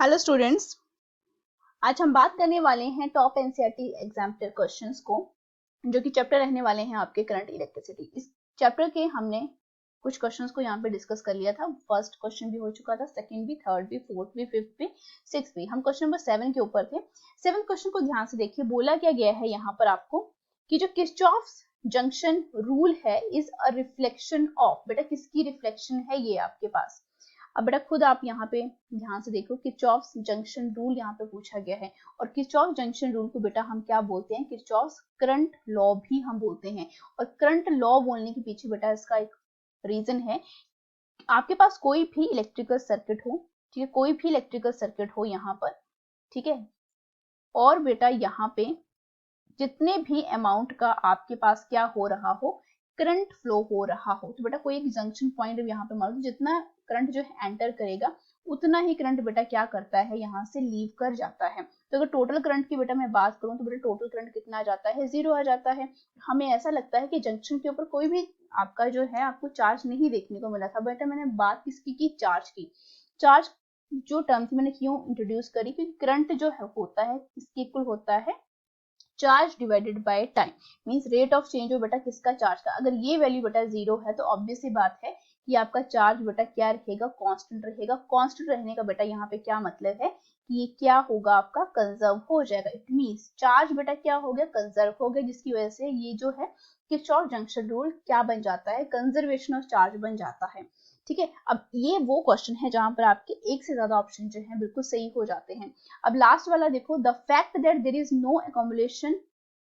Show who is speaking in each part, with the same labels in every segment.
Speaker 1: Hello students, आज हम बात करने वाले हैं टॉप एनसीईआरटी एग्जाम्पल क्वेश्चंस को, जो कि चैप्टर रहने वाले हैं आपके करंट इलेक्ट्रिसिटी। इस चैप्टर के हमने कुछ क्वेश्चंस को यहाँ पे डिस्कस कर लिया था। फर्स्ट क्वेश्चन भी हो चुका था, सेकंड भी, थर्ड भी, फोर्थ भी, फिफ्थ भी, सिक्स भी। हम क्वेश्चन नंबर 7 के ऊपर थे। 7 क्वेश्चन को ध्यान से देखिए। बोला क्या गया है यहाँ पर आपको कि जो किरचॉफ्स जंक्शन रूल है इज अ रिफ्लेक्शन ऑफ, बेटा किसकी रिफ्लेक्शन है ये आपके पास। अब बेटा खुद आप यहाँ पे ध्यान से देखो, किरचॉफ्स जंक्शन रूल यहाँ पे पूछा गया है। और किरचॉफ जंक्शन रूल को बेटा हम क्या बोलते हैं, किरचॉफ्स करंट लॉ भी हम बोलते हैं। और करंट लॉ बोलने के पीछे बेटा इसका एक रीजन है। आपके पास कोई भी इलेक्ट्रिकल सर्किट हो, ठीक है, कोई भी इलेक्ट्रिकल सर्किट हो यहाँ पर, ठीक है, और बेटा यहाँ पे जितने भी अमाउंट का आपके पास क्या हो रहा हो, करंट फ्लो हो रहा हो, तो बेटा कोई एक जंक्शन पॉइंट यहाँ पे मान लो, जितना करंट जो है एंटर करेगा उतना ही करंट बेटा क्या करता है, यहाँ से लीव कर जाता है। तो अगर टोटल करंट की बेटा मैं बात करूं तो बेटा टोटल करंट कितना आ जाता है, 0 आ जाता है। हमें ऐसा लगता है कि जंक्शन के ऊपर कोई भी आपका जो है आपको चार्ज नहीं देखने को मिला था। बेटा मैंने बात किसकी की, चार्ज की। चार्ज जो टर्म थी मैंने क्यों इंट्रोड्यूस करी, क्योंकि करंट जो है होता है किसके इक्वल होता है, charge divided by time. Means rate of change हो बेटा किसका, चार्ज का। अगर ये वैल्यू बेटा 0 है तो ऑब्वियस सी बात है कि आपका चार्ज बेटा क्या रहेगा, कांस्टेंट रहेगा। कांस्टेंट रहने का बेटा यहाँ पे क्या मतलब है कि ये क्या होगा, आपका कंजर्व हो जाएगा। इट मींस चार्ज बेटा क्या हो गया, कंजर्व हो गया, जिसकी वजह से ये जो है किरचॉफ जंक्शन रूल क्या बन जाता है, कंजर्वेशन ऑफ चार्ज बन जाता है। ठीक है, अब ये वो क्वेश्चन है जहां पर आपके एक से ज्यादा ऑप्शन जो है बिल्कुल सही हो जाते हैं। अब लास्ट वाला देखो, the fact that there is no accumulation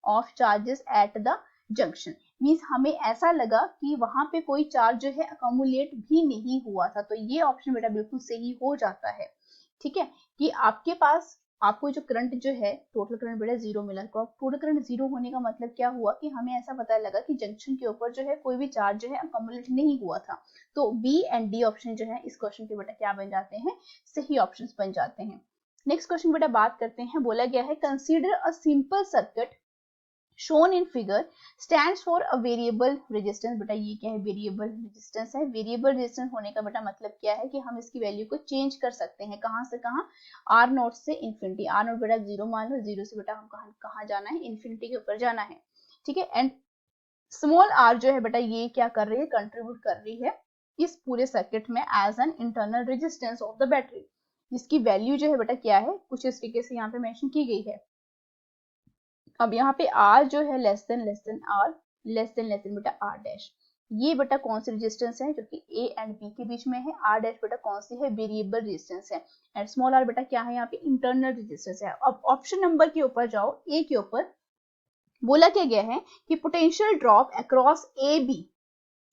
Speaker 1: of charges at the junction. Means हमें ऐसा लगा कि वहां पे कोई चार्ज जो है अकोमुलेट भी नहीं हुआ था, तो ये ऑप्शन बेटा बिल्कुल सही हो जाता है। ठीक है, कि आपके पास आपको जो करंट जो है टोटल करंट बेटा 0 मिला। टोटल करंट 0 होने का मतलब क्या हुआ कि हमें ऐसा पता लगा कि जंक्शन के ऊपर जो है कोई भी चार्ज जो है अकोमुलेट नहीं हुआ था। तो बी एंड डी ऑप्शन जो है इस क्वेश्चन के बेटा क्या बन जाते हैं, सही ऑप्शंस बन जाते हैं। नेक्स्ट क्वेश्चन बेटा बात करते हैं। बोला गया है consider a simple circuit shown in figure stands for a variable resistance। बेटा ये क्या है, वेरिएबल रेजिस्टेंस है। वेरिएबल रेजिस्टेंस होने का बेटा मतलब क्या है कि हम इसकी वैल्यू को चेंज कर सकते हैं। कहां से कहां, आर नोट से इन्फिनिटी। आर नोट बेटा 0 मान लो, 0 से बेटा हम कहां जाना है, इन्फिनिटी के ऊपर जाना है। ठीक है, एंड स्मॉल आर जो है बेटा ये क्या कर रही है, कंट्रीब्यूट कर रही है इस पूरे सर्किट में as an internal resistance of the battery, जिसकी वैल्यू जो है बेटा क्या है, कुछ इस तरीके से यहाँ पे मेंशन की गई है। अब यहाँ पे R जो है less than R, less than बेटा R डैश। ये बेटा कौन सी रेजिस्टेंस है, जो कि A एंड B के बीच में है। R डैश बेटा कौन सी है, वेरिएबल रेजिस्टेंस है। एंड स्मॉल r बेटा क्या है, यहाँ पे इंटरनल रेजिस्टेंस है। अब ऑप्शन नंबर के ऊपर जाओ, A के ऊपर बोला क्या गया है कि potential drop across A B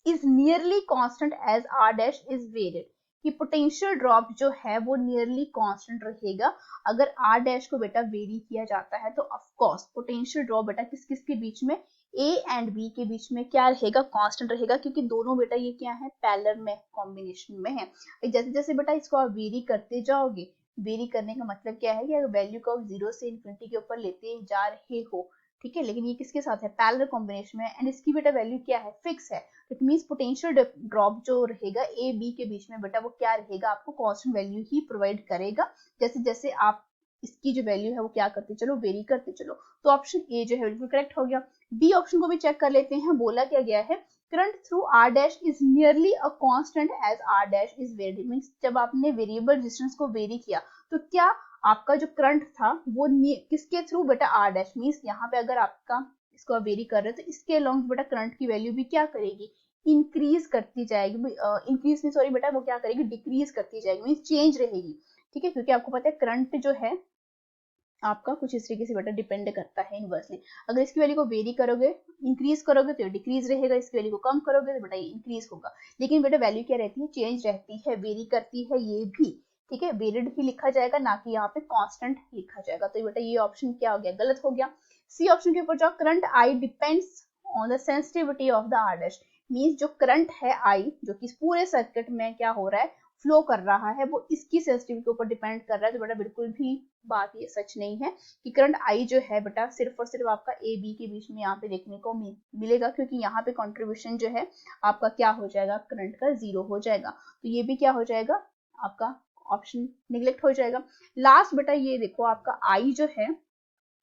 Speaker 1: is nearly constant as r dash is varied. कि पोटेंशियल ड्रॉप जो है वो नियरली कांस्टेंट रहेगा अगर r डैश को बेटा वेरी किया जाता है। तो ऑफ कोर्स पोटेंशियल ड्रॉप बेटा किस किस के बीच में, a एंड b के बीच में क्या रहेगा, कांस्टेंट रहेगा, क्योंकि दोनों बेटा ये क्या है, पैरेलल में कॉम्बिनेशन में है। जैसे जैसे बेटा इसको आप वेरी करते जाओगे, वेरी करने का मतलब क्या है कि अगर वैल्यू को आप 0 से इन्फिनिटी के ऊपर लेते जा रहे हो, ठीक है, लेकिन ये किसके साथ है, पैरेलल कॉम्बिनेशन में, एंड इसकी बेटा वैल्यू क्या है, फिक्स है। इट मींस पोटेंशियल ड्रॉप जो रहेगा ए बी के बीच में बेटा वो क्या रहेगा, आपको कांस्टेंट वैल्यू ही प्रोवाइड करेगा। जैसे जैसे आप इसकी जो वैल्यू है वो क्या करते चलो, वेरी करते चलो। तो ऑप्शन ए जो है बिल्कुल करेक्ट हो गया। बी ऑप्शन को भी चेक कर लेते हैं। बोला क्या गया है, current through R dash is nearly a constant as R dash is very. Means जब आपने वेरिएबल रेजिस्टेंस को वेरी किया तो क्या आपका जो करंट था वो किसके थ्रू, बेटा आर डैश। मींस यहाँ पे अगर आपका इसको आप वेरी कर रहे हो तो इसके अलोंग बेटा करंट की वैल्यू भी क्या करेगी, इंक्रीज करती जाएगी। इंक्रीज नहीं, सॉरी बेटा, वो क्या करेगी, डिक्रीज करती जाएगी, मींस चेंज रहेगी। ठीक है, क्योंकि आपको पता है करंट जो है आपका कुछ इस तरीके से बेटा डिपेंड करता है इनवर्सली। अगर इसकी वैल्यू को वेरी करोगे, इंक्रीज करोगे तो डिक्रीज रहेगा, इसकी वैल्यू को कम करोगे तो बेटा ये इंक्रीज होगा। लेकिन बेटा वैल्यू क्या रहती है, चेंज रहती है, वेरी करती है ये भी। ठीक है, वेरिड ही लिखा जाएगा, ना कि यहाँ पे कांस्टेंट लिखा जाएगा। तो बेटा ये ऑप्शन क्या हो गया, गलत हो गया। सी ऑप्शन के ऊपर जाओ, current I depends on the sensitivity of the R dash. Means जो करंट है आई, जो कि पूरे सर्किट में क्या हो रहा है, फ्लो कर रहा है, वो इसकी सेंसिटिविटी के ऊपर डिपेंड कर रहा है। तो बेटा बिल्कुल भी बात ये सच नहीं है कि करंट आई जो है बेटा सिर्फ और सिर्फ आपका ए बी के बीच में यहाँ पे देखने को मिलेगा, क्योंकि यहाँ पे कंट्रीब्यूशन जो है आपका क्या हो जाएगा, करंट का 0 हो जाएगा। तो ये भी क्या हो जाएगा, आपका ऑप्शन निगलेक्ट हो जाएगा। लास्ट बेटा ये देखो आपका आई जो है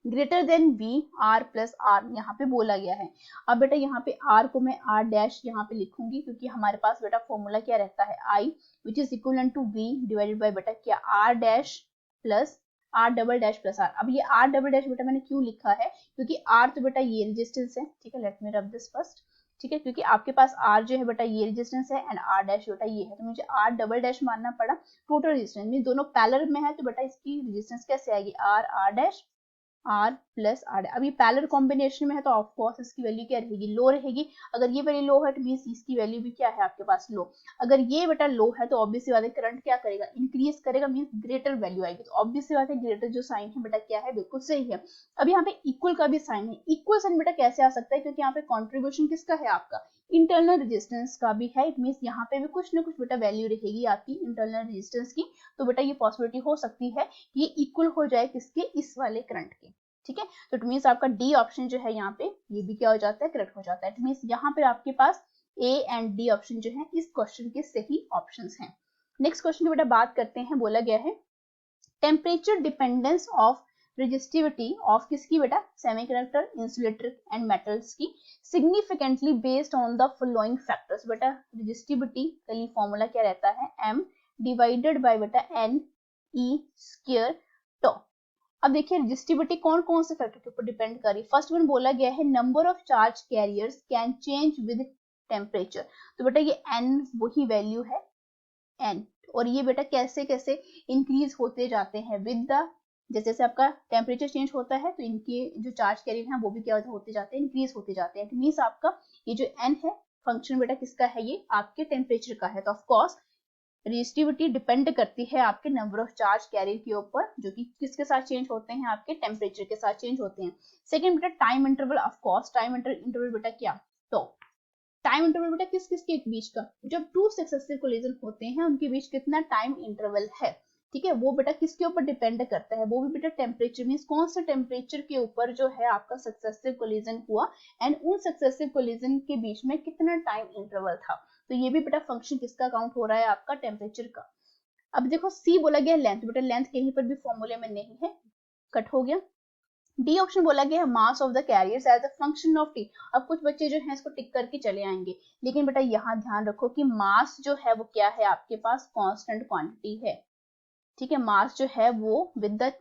Speaker 1: greater than V R plus R यहाँ पे बोला गया है। अब बेटा यहाँ पे आर को मैं आर डैश यहाँ पे लिखूंगी क्योंकि हमारे पास बेटा फॉर्मूला क्या रहता है I which is equal to V divided by बेटा क्या R dash plus R double dash plus R. अब ये आर डबल डैश बेटा मैंने क्यों लिखा है क्योंकि आर तो बेटा ये रेजिस्टेंस है, ठीक है, let me rub this first, ठीक है, क्योंकि आपके पास आर जो है बेटा ये रेजिस्टेंस है एंड आर डैश बेटा ये है, तो मुझे आर डबल डैश मानना पड़ा। टोटल रेजिस्टेंस मीन दोनों पैरेलल में है तो बेटा इसकी रेजिस्टेंस कैसे आएगी R R dash R plus R. अभी पैरेलल कॉम्बिनेशन में है तो ऑफकोर्स इसकी वैल्यू क्या रहेगी लो रहेगी। अगर ये वैल्यू लो है तो मींस इसकी वैल्यू भी क्या है आपके पास लो। अगर ये बेटा लो है तो ऑब्वियसली बात है करंट क्या करेगा इंक्रीज करेगा मींस ग्रेटर वैल्यू आएगी। तो ऑब्वियसली बात है ग्रेटर जो साइन है बेटा क्या है बिल्कुल सही है। अब यहाँ पे इक्वल का भी साइन है। इक्वल साइन बेटा कैसे आ सकता है क्योंकि यहाँ पे कॉन्ट्रीब्यूशन किसका है आपका इंटरनल रेजिस्टेंस का भी है। इट मींस यहाँ पे भी कुछ ना कुछ बेटा वैल्यू रहेगी आपकी इंटरनल रेजिस्टेंस की। तो बेटा ये पॉसिबिलिटी हो सकती है ये इक्वल हो जाए किसके इस वाले करंट के, ठीक है। तो इट मींस आपका डी ऑप्शन जो है यहाँ पे ये भी क्या हो जाता है करेक्ट हो जाता है। इट मींस यहाँ पे आपके पास ए एंड डी ऑप्शन जो है इस क्वेश्चन के सही ऑप्शंस हैं। नेक्स्ट क्वेश्चन की बेटा बात करते हैं। बोला गया है temperature dependence of resistivity of किसकी बेटा सेमीकंडक्टर इंसुलेटर एंड मेटल्स की significantly based on the following factors. बेटा रेजिस्टिविटी का लिए फॉर्मूला क्या रहता है एम डिवाइडेड बाय बेटा एन ई स्क्वायर टॉ। अब देखिए रेजिस्टिविटी कौन कौन से फैक्टर के ऊपर डिपेंड कर रही है। फर्स्ट वन बोला गया है number of charge carriers can change with temperature. तो बेटा ये n वही वैल्यू है n और ये बेटा कैसे कैसे इंक्रीज होते जाते हैं विद द जैसे जैसे आपका टेम्परेचर चेंज होता है तो इनके जो चार्ज कैरियर हैं वो भी क्या होते जाते हैं इंक्रीज होते जाते हैं। मींस आपका ये जो n है फंक्शन बेटा किसका है ये आपके टेम्परेचर का है। तो ऑफ कोर्स रेजिस्टिविटी डिपेंड करती है आपके नंबर ऑफ चार्ज कैरियर के ऊपर जो कि किसके साथ चेंज होते हैं आपके टेम्परेचर के साथ चेंज होते हैं। सेकंड बेटा time interval of course time interval बेटा क्या तो टाइम इंटरवल बेटा किस किस के बीच का जब टू सक्सेसिव कोलिजन होते हैं उनके बीच कितना टाइम इंटरवल है, ठीक है, वो बेटा किसके ऊपर डिपेंड करता है वो भी बेटा टेम्परेचर मींस कौन से टेम्परेचर के ऊपर जो है आपका सक्सेसिव कोलिजन हुआ एंड उन सक्सेसिव कोलिजन के बीच में कितना टाइम इंटरवल था। तो ये भी बेटा फंक्शन किसका काउंट हो रहा है आपका टेम्परेचर का। अब देखो सी बोला गया लेंथ, बेटा लेंथ कहीं पर भी फॉर्मूले में नहीं है कट हो गया। डी ऑप्शन बोला गया है mass of the carriers as a function of T. अब कुछ बच्चे जो हैं इसको टिक करके चले आएंगे लेकिन बेटा यहाँ ध्यान रखो कि मास जो है वो क्या है आपके पास कांस्टेंट क्वांटिटी है, ठीक है। मास जो है वो विद द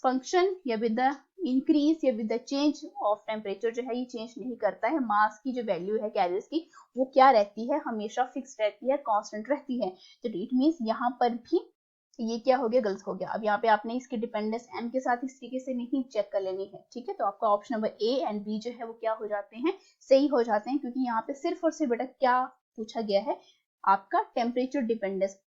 Speaker 1: फंक्शन या विद द इंक्रीज या with the change of temperature जो है ये चेंज नहीं करता है। मास की जो वैल्यू है कैरियर्स की वो क्या रहती है हमेशा फिक्स रहती है कांस्टेंट रहती है। तो इट मींस यहाँ पर भी ये क्या हो गया गलत हो गया। अब यहाँ पे आपने इसकी डिपेंडेंस m के साथ इस तरीके से नहीं चेक कर लेनी है, ठीक है। तो आपका option number A and B जो है वो क्या हो जाते हैं सही हो जाते हैं क्योंकि यहाँ पे सिर्फ और सिर्फ बेटा क्या पूछा गया है आपका टेम्परेचर डिपेंडेंस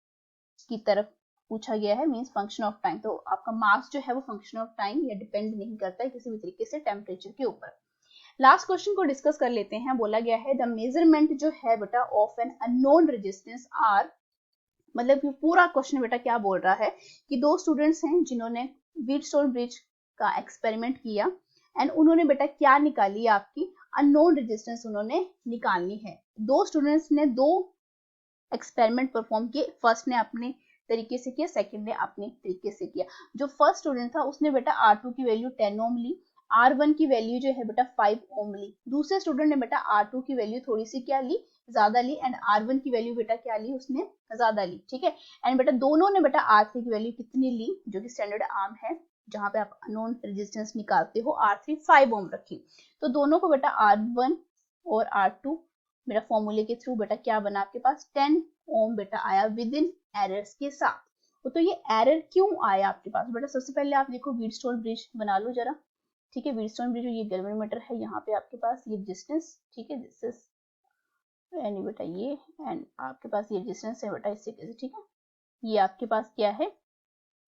Speaker 1: की तरफ पूछा गया है मींस फंक्शन ऑफ टाइम। तो आपका मास जो है वो फंक्शन ऑफ टाइम या डिपेंड नहीं करता है किसी भी तरीके से टेम्परेचर के ऊपर। लास्ट क्वेश्चन को डिस्कस कर लेते हैं। बोला गया है द मेजरमेंट जो है बेटा of an unknown resistance R, मतलब कि पूरा क्वेश्चन बेटा क्या बोल रहा है कि दो स्टूडेंट्स हैं जिन्होंने व्हीटस्टोन ब्रिज का एक्सपेरिमेंट किया एंड उन्होंने बेटा क्या निकाली आपकी अननोन रेजिस्टेंस उन्होंने निकालनी है। दो स्टूडेंट्स ने दो एक्सपेरिमेंट परफॉर्म किए, फर्स्ट ने अपने तरीके से किया सेकंड ने अपने तरीके से किया। जो फर्स्ट स्टूडेंट था उसने बेटा R2 की वैल्यू 10 ओम ली, R1 की वैल्यू जो है बेटा 5 ओम ली। दूसरे स्टूडेंट ने बेटा R2 की वैल्यू थोड़ी सी क्या ली ज्यादा ली एंड R1 की वैल्यू बेटा क्या ली उसने ज्यादा ली, ठीक है। एंड बेटा दोनों ने बेटा R3 की वैल्यू कितनी ली जो कि स्टैंडर्ड आर्म है जहां पे आप अननोन रेजिस्टेंस निकालते हो R3 5 ओम रखी। तो दोनों को बेटा R1 और R2 मेरा फॉर्मूले के थ्रू बेटा क्या बना आपके पास 10 ओम बेटा आया विद इन एरर्स के साथ। तो ये एरर क्यों आया आपके पास बेटा सबसे पहले आप देखो व्हीटस्टोन ब्रिज बना लो जरा, ठीक है। व्हीटस्टोन ब्रिज ये गैल्वेनोमीटर है, यहाँ पे आपके पास ये डिस्टेंस, ठीक है, दिस इज यानी बेटा ये एंड आपके पास ये डिस्टेंस है बेटा इस तरीके से, ठीक है। ये आपके पास क्या है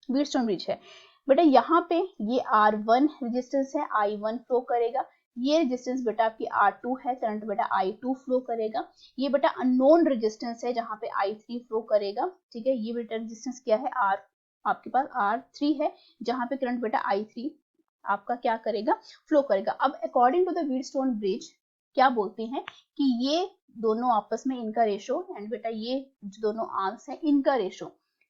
Speaker 1: व्हीटस्टोन ब्रिज है बेटा। यहाँ पे ये R1 रेजिस्टेंस है I1 फ्लो करेगा, ये रेजिस्टेंस बेटा आपकी R2 है करंट बेटा I2 फ्लो करेगा। ये बेटा अननोन रेजिस्टेंस है जहां पे I3 फ्लो करेगा, ठीक है। ये बेटा रेजिस्टेंस क्या है R आपके पास R3 है जहां पे करंट बेटा I3 आपका क्या करेगा फ्लो करेगा। अब according to the Wheatstone bridge क्या बोलते हैं कि ये दोनों आपस में इनका रेशो एंड बेटा ये जो दोनों आर्म्स है इनका रेशो,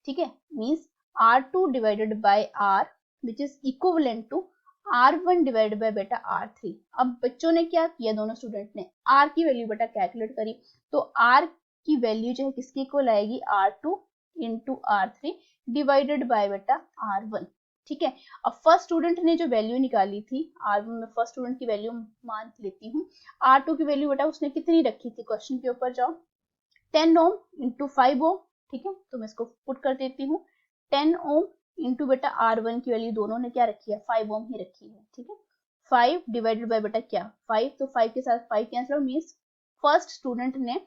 Speaker 1: ठीक है, means R2 divided by R which is equivalent to R1 divided by बेटा R3। अब बच्चों ने क्या किया, दोनों स्टूडेंट ने R की वैल्यू बेटा कैलकुलेट करी, तो R की वैल्यू जो है किसके इक्वल आएगी, R2 into R3 divided by बेटा R1। ठीक है, अब फर्स्ट स्टूडेंट ने जो वैल्यू निकाली थी R1 में, फर्स्ट स्टूडेंट की वैल्यू मान लेती हूँ, R2 की वैल्यू बेटा उसने कितनी रखी थी, क्वेश्चन के ऊपर जाओ, 10 ओम इंटू 5 ओम। ठीक है, तो मैं इसको पुट कर देती हूँ, 10 ओम इंटू बेटा R1 की वैल्यू दोनों ने क्या रखी है, 5 ओम ही रखी है। ठीक है, 5 डिवाइडेड बाय बेटा क्या 5, तो 5 के साथ 5 कैंसिल, मीन्स फर्स्ट स्टूडेंट ने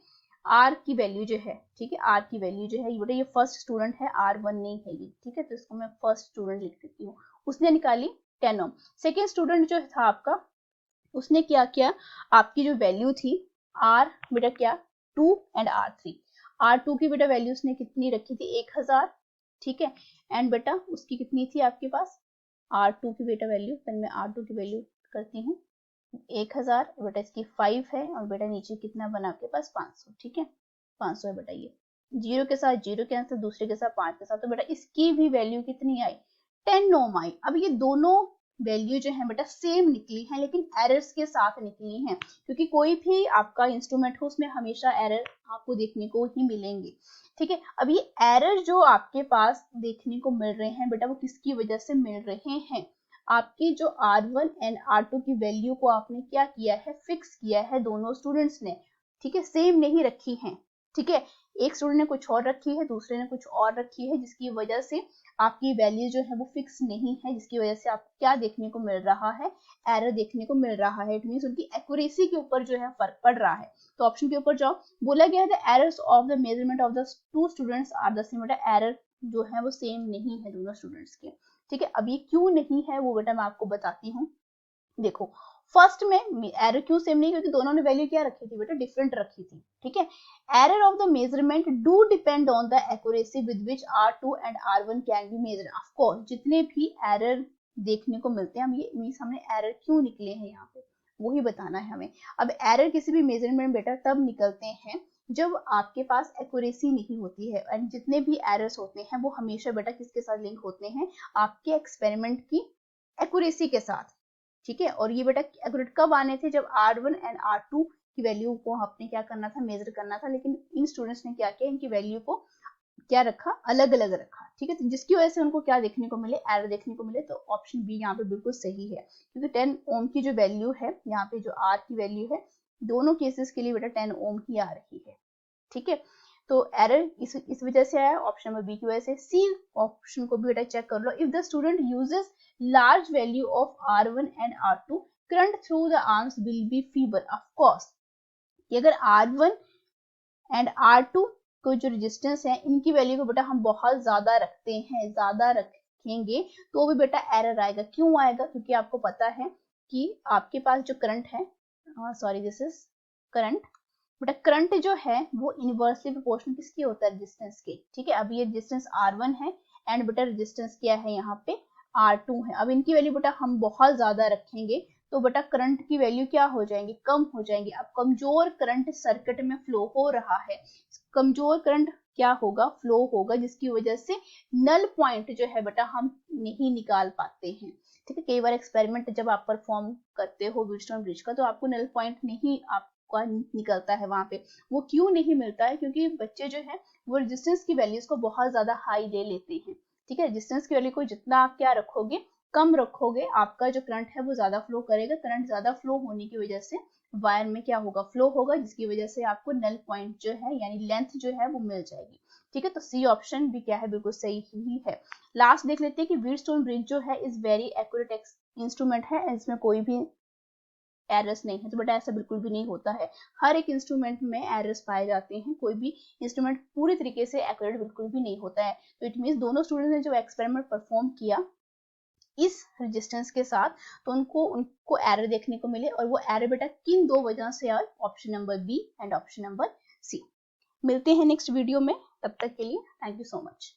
Speaker 1: R की वैल्यू जो है, ठीक है, R की वैल्यू जो है बेटा ये फर्स्ट स्टूडेंट है, R1 नहीं है ये। ठीक है, तो इसको मैं फर्स्ट स्टूडेंट लिख देती हूँ, उसने निकाली 10 ओम। सेकेंड स्टूडेंट जो था आपका, उसने क्या किया, आपकी जो वैल्यू थी R बेटा क्या 2 एंड R3, R2 की बेटा वैल्यू उसने कितनी रखी थी 1000। ठीक है, एंड बेटा उसकी कितनी थी आपके पास R2 की बेटा वैल्यू, पहले मैं R2 की वैल्यू करती हूँ 1000, बेटा इसकी 5 है, और बेटा नीचे कितना बना आपके पास 500। ठीक है, 500 है बेटा, ये जीरो के साथ जीरो कैंसिल, दूसरे के साथ 5 के साथ, तो बेटा इसकी भी वैल्यू कितनी आई 10 ओम आई। अब ये दोनों वैल्यू जो है बेटा सेम निकली है, लेकिन एरर्स के साथ निकली हैं, क्योंकि कोई भी आपका इंस्ट्रूमेंट हो उसमें हमेशा एरर आपको देखने को ही मिलेंगे। ठीक है, अब ये एरर जो आपके पास देखने को मिल रहे हैं बेटा, वो किसकी वजह से मिल रहे हैं, आपकी जो R1 एंड R2 की वैल्यू को आपने क्या किया है, फिक्स किया है दोनों स्टूडेंट्स ने। ठीक है, सेम नहीं रखी है। ठीक है, एक स्टूडेंट ने कुछ और रखी है, दूसरे ने कुछ और रखी है, जिसकी वजह से आपकी वैल्यू जो है वो फिक्स नहीं है, जिसकी वजह से आपको क्या देखने को मिल रहा है, एरर देखने को मिल रहा है। इट मींस उनकी एक्यूरेसी के ऊपर जो है फर्क पड़ रहा है। तो ऑप्शन के ऊपर जाओ, बोला गया है the errors of the measurement of the two students are the same, बेटा एरर जो है वो सेम नहीं है दोनों स्टूडेंट्स के। ठीक है, अब ये क्यों नहीं है वो बेटा मैं आपको बताती हूँ। देखो, फर्स्ट में एरर क्यों सेम नहीं, क्योंकि दोनों ने वैल्यू क्या रखी थी बेटा, डिफरेंट रखी थी। ठीक है, error of the measurement do depend on the accuracy with which R2 and R1 can be measured. Of course जितने भी एरर देखने को मिलते हैं, हम ये मींस हमने एरर क्यों निकले हैं यहाँ पे वही बताना है हमें। अब एरर किसी भी मेजरमेंट बेटा तब निकलते हैं जब आपके पास एक्यूरेसी नहीं होती है, एंड जितने भी एरर्स होते हैं वो हमेशा बेटा किसके साथ लिंक होते हैं, आपके एक्सपेरिमेंट की एक्यूरेसी के साथ। ठीक है, और ये बेटा एक्यूरेट कब आने थे, जब R1 एंड R2 की वैल्यू को आपने क्या करना था, मेजर करना था, लेकिन इन स्टूडेंट्स ने क्या किया, इनकी वैल्यू को क्या रखा, अलग अलग रखा। ठीक है, तो जिसकी वजह से उनको क्या देखने को मिले, एरर देखने को मिले। तो ऑप्शन बी यहाँ पे बिल्कुल सही है, क्योंकि 10 ओम की जो वैल्यू है, यहाँ पे जो R की वैल्यू है, दोनों केसेस के लिए बेटा 10 ओम ही आ रही है। ठीक है, तो एरर इस वजह से आया, ऑप्शन नंबर बी की वजह से। सी ऑप्शन को भी बेटा चेक कर लो, if the student uses large value of R1 and R2, current through the arms will be feeble. Of course, अगर R1 and R2 को जो रेजिस्टेंस है, इनकी वैल्यू को बेटा हम बहुत ज्यादा रखते हैं, ज्यादा रखेंगे तो भी बेटा एरर आएगा। क्यों आएगा, क्योंकि आपको पता है कि आपके पास जो करंट है, सॉरी दिस इज करंट, बेटा करंट जो है वो इनवर्सली प्रोपोर्शनल किसकी होता है, रेजिस्टेंस के। ठीक है, अब ये रेजिस्टेंस R1 है एंड बेटा रेजिस्टेंस क्या है यहाँ पे R2 है। अब इनकी वैल्यू बेटा हम बहुत ज्यादा रखेंगे तो बेटा करंट की वैल्यू क्या हो जाएंगी, कम हो जाएंगी। अब कमजोर करंट सर्किट में फ्लो हो रहा है, कमजोर करंट क्या होगा, फ्लो होगा, जिसकी वजह से नल पॉइंट जो है बेटा हम नहीं निकाल पाते हैं। ठीक है, कई बार एक्सपेरिमेंट जब आप परफॉर्म करते हो व्हीटस्टोन ब्रिज का, तो आपको नल पॉइंट नहीं आपका निकलता है वहां पे। वो क्यों नहीं मिलता है, क्योंकि बच्चे जो है वो रेजिस्टेंस की वैल्यूज को बहुत ज्यादा हाई ले लेते हैं। ठीक है, रेजिस्टेंस की वैल्यू को जितना आप क्या रखोगे, कम रखोगे, आपका जो करंट है वो ज्यादा फ्लो करेगा। करंट ज्यादा फ्लो होने की वजह से वायर में क्या होगा, फ्लो होगा, जिसकी वजह से आपको नल पॉइंट जो है यानी लेंथ जो है वो मिल जाएगी। ठीक है, तो सी ऑप्शन भी क्या है, बिल्कुल सही ही है। लास्ट देख लेते हैं कि व्हीटस्टोन ब्रिज जो है इज वेरी एक्यूरेट इंस्ट्रूमेंट है, इसमें कोई भी एरर्स नहीं है। तो बेटा ऐसा बिल्कुल भी नहीं होता है, हर एक इंस्ट्रूमेंट में एरर्स पाए जाते हैं, कोई भी इंस्ट्रूमेंट पूरी तरीके से एक्यूरेट बिल्कुल भी नहीं होता है। तो इट मींस दोनों स्टूडेंट्स ने जो एक्सपेरिमेंट परफॉर्म किया इस रेजिस्टेंस के साथ, तो उनको एरर देखने को मिले, और वो एरर बेटा किन दो वजह से आए, option number B and option number C. मिलते हैं नेक्स्ट वीडियो में, तब तक के लिए थैंक यू सो मच।